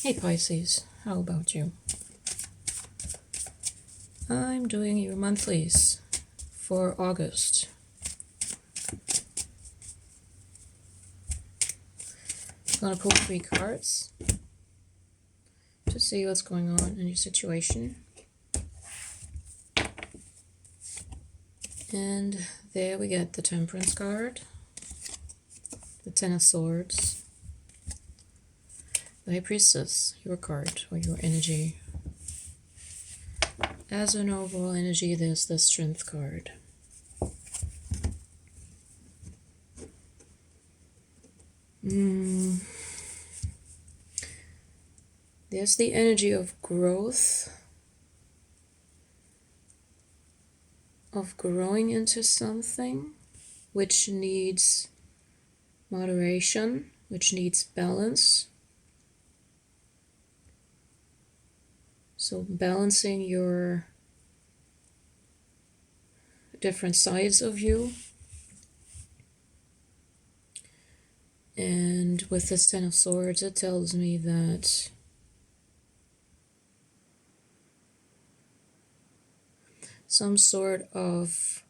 Hey Pisces, how about you? I'm doing your monthlies for August. I'm gonna pull 3 cards to see what's going on in your situation. And there we get the Temperance card, the Ten of Swords, the High Priestess, your card or your energy. As an overall energy, there's the Strength card. There's the energy of growth, of growing into something which needs moderation, which needs balance. So balancing your different sides of you. And with this Ten of Swords, it tells me that some sort of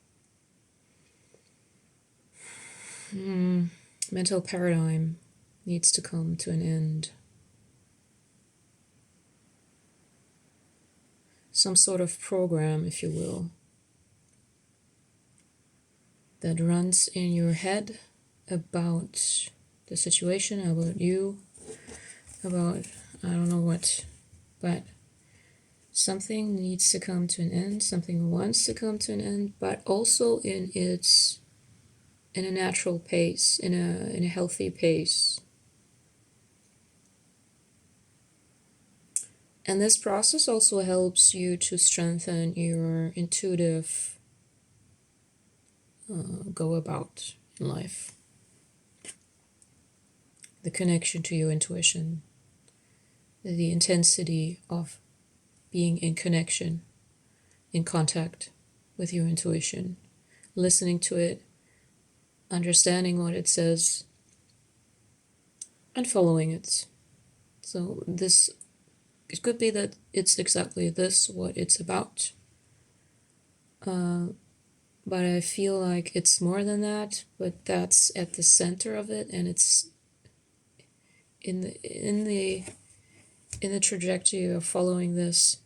mental paradigm needs to come to an end. Some sort of program, if you will, that runs in your head about the situation, about you, about I don't know what, but something needs to come to an end, something wants to come to an end, but also in a natural pace, in a healthy pace. And this process also helps you to strengthen your intuitive go about in life. The connection to your intuition, the intensity of being in connection, in contact with your intuition, listening to it, understanding what it says, and following it. So it could be that it's exactly this, what it's about. But I feel like it's more than that, but that's at the center of it, and it's in the trajectory of following this.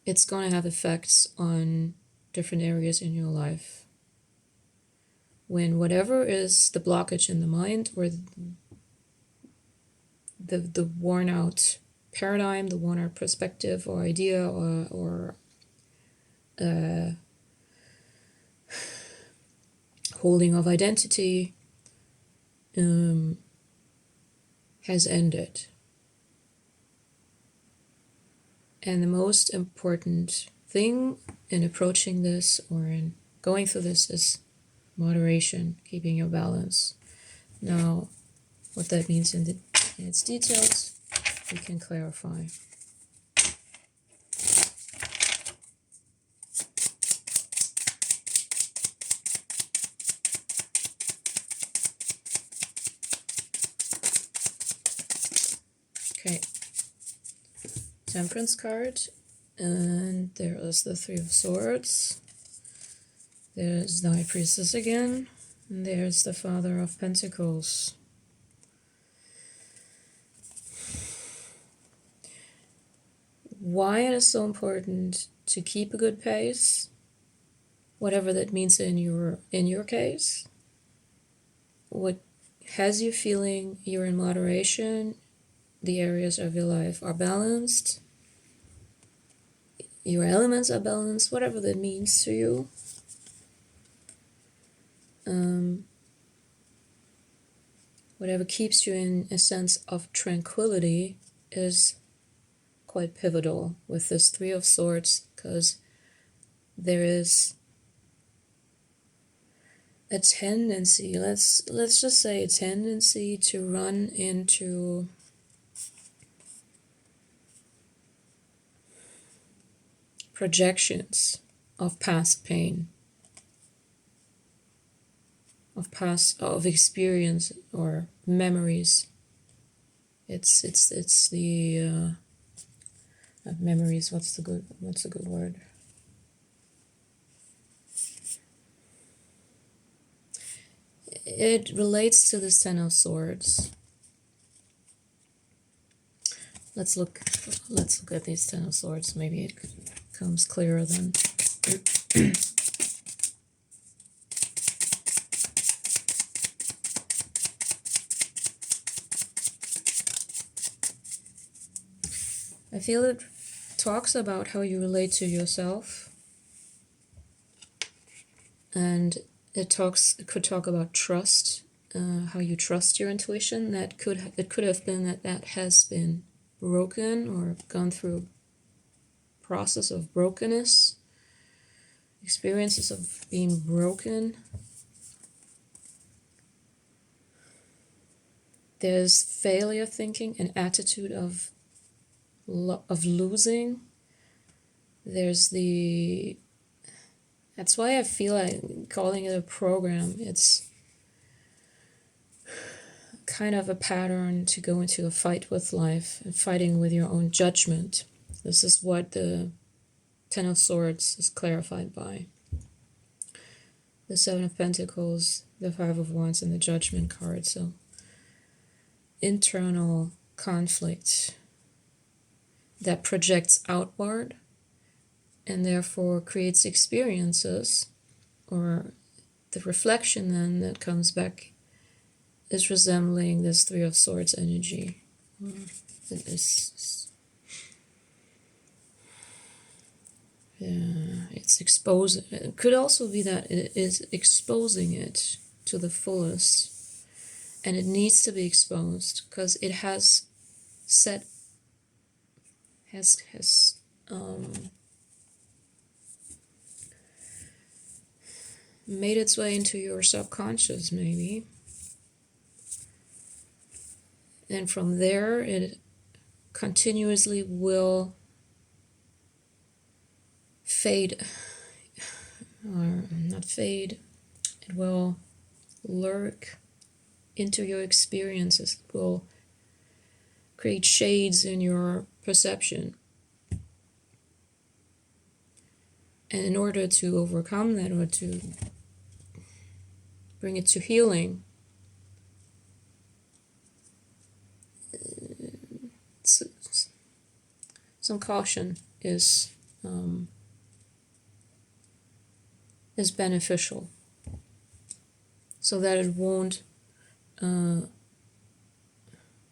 It's going to have effects on different areas in your life. When whatever is the blockage in the mind, or the worn out paradigm, the worn out perspective or idea, or holding of identity has ended. And the most important thing in approaching this or in going through this is moderation, keeping your balance. Now, what that means in its details, we can clarify. Okay, Temperance card, and there is the Three of Swords. There's the High Priestess again, and there's the Father of Pentacles. Why it is so important to keep a good pace, whatever that means in your case. What has you feeling you're in moderation, the areas of your life are balanced, your elements are balanced, whatever that means to you. Whatever keeps you in a sense of tranquility is quite pivotal with this Three of Swords, because there is a tendency, let's just say a tendency to run into projections of past pain, of experience or memories It's the memories. What's the good word? It relates to the Ten of Swords. Let's look at these Ten of Swords. Maybe it comes clearer then. I feel it talks about how you relate to yourself, and it could talk about trust, how you trust your intuition. It could have been that has been broken or gone through a process of brokenness, experiences of being broken. There's failure thinking, an attitude of losing. That's why I feel like calling it a program. It's kind of a pattern to go into a fight with life and fighting with your own judgment. This is what the Ten of Swords is clarified by. The Seven of Pentacles, the Five of Wands, and the Judgment card. So internal conflict that projects outward and therefore creates experiences, or the reflection then that comes back is resembling this Three of Swords energy. It's exposing. It could also be that it is exposing it to the fullest, and it needs to be exposed because it has made its way into your subconscious, maybe. And from there, it continuously will fade, or not fade, it will lurk into your experiences. It will create shades in your perception. And in order to overcome that, or to bring it to healing, some caution is beneficial, so that it won't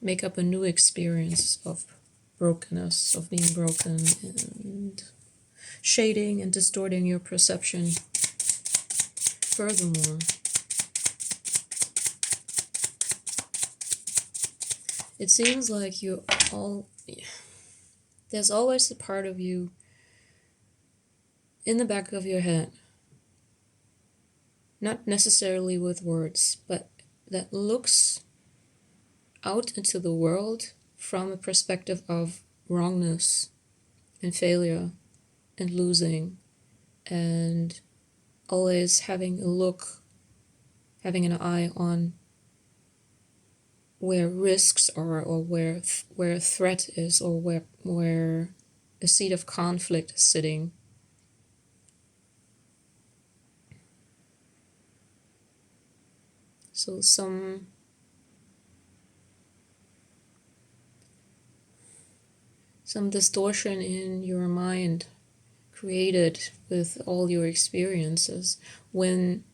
make up a new experience of brokenness, of being broken, and shading and distorting your perception furthermore. It seems like there's always a part of you in the back of your head, not necessarily with words, but that looks out into the world from a perspective of wrongness and failure and losing, and always having an eye on where risks are, or where a threat is, or where a seed of conflict is sitting. So some distortion in your mind created with all your experiences, when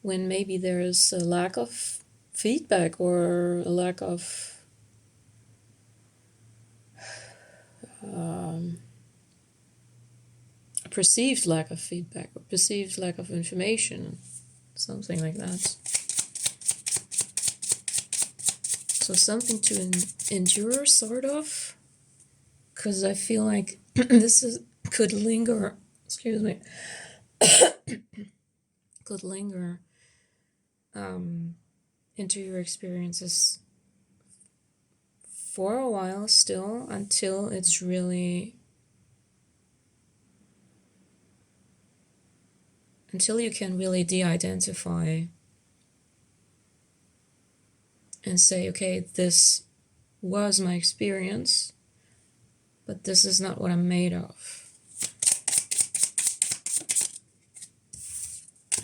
maybe there is a lack of feedback, or a lack of a perceived lack of feedback, or perceived lack of information, something like that. So something to endure, sort of, because I feel like this could linger, excuse me, could linger into your experiences for a while still, until it's until you can really de-identify and say, okay, this was my experience, but this is not what I'm made of.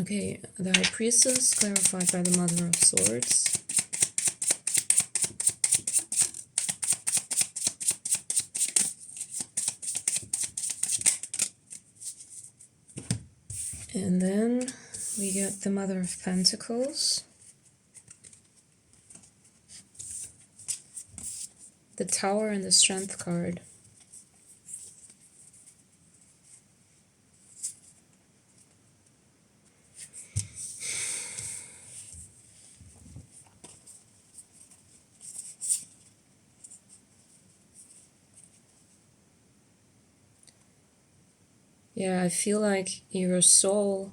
Okay, the High Priestess clarified by the Mother of Swords. And then we get the Mother of Pentacles, the Tower, and the Strength card. Yeah, I feel like your soul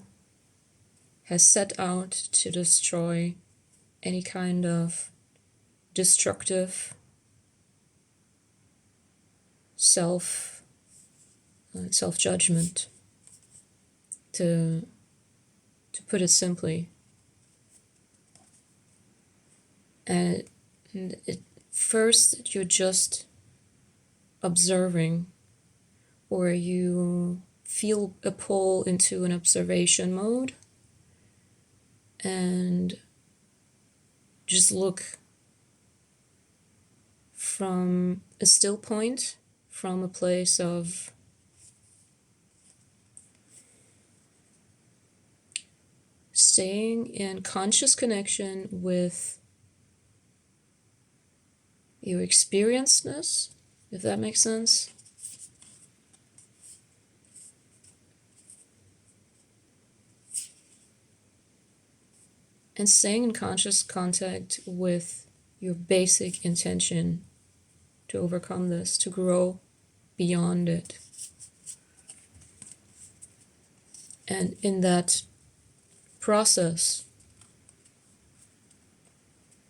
has set out to destroy any kind of destructive self-judgment, to put it simply. And first you're just observing, or you feel a pull into an observation mode, and just look from a still point, from a place of staying in conscious connection with your experiencedness, if that makes sense. And staying in conscious contact with your basic intention to overcome this, to grow beyond it. And in that process,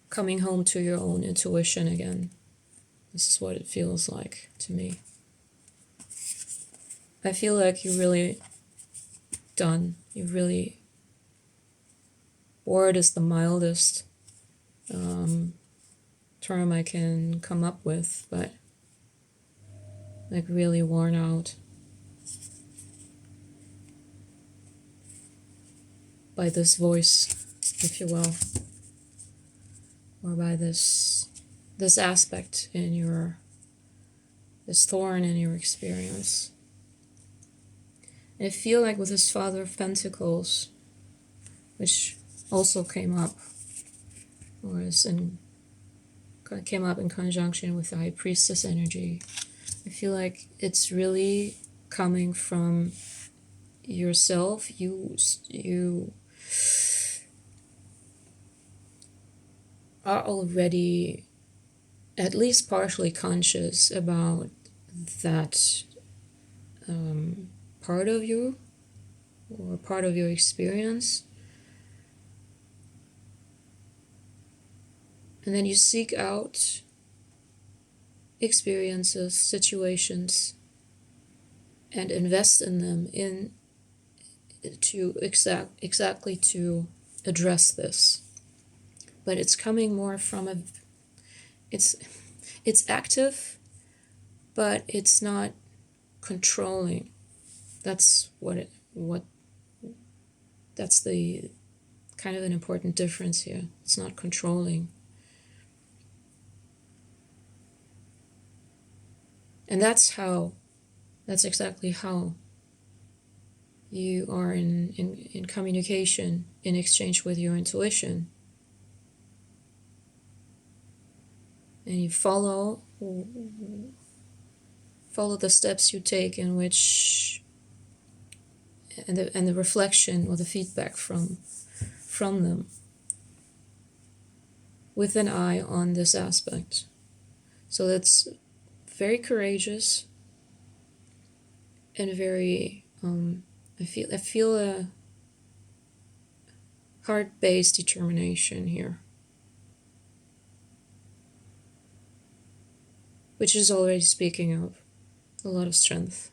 coming home to your own intuition again. This is what it feels like to me. I feel like you're really done. You really, bored is the mildest term I can come up with, but like really worn out by this voice, if you will, or by this aspect in your, this thorn in your experience. And I feel like with this Father of Pentacles, which also came up in conjunction with the High Priestess energy, I feel like it's really coming from yourself. You are already at least partially conscious about that part of you, or part of your experience. And then you seek out experiences, situations, and invest in them to exactly to address this. But it's coming more from it's active, but it's not controlling. That's that's the kind of an important difference here. It's not controlling. And that's exactly how you are in communication, in exchange with your intuition. And you follow the steps you take, in which and the reflection or the feedback from them, with an eye on this aspect. So that's very courageous and very I feel a heart-based determination here, which is already speaking of a lot of strength.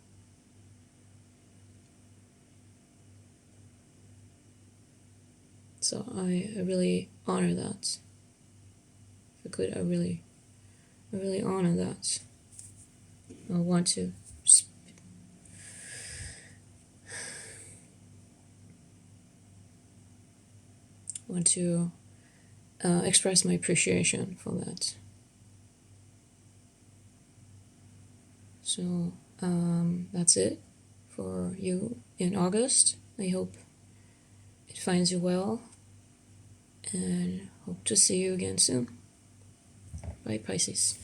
So I really honor that. If I could, I really I really honor that. I want to express my appreciation for that. So that's it for you in August. I hope it finds you well, and hope to see you again soon. Bye, Pisces.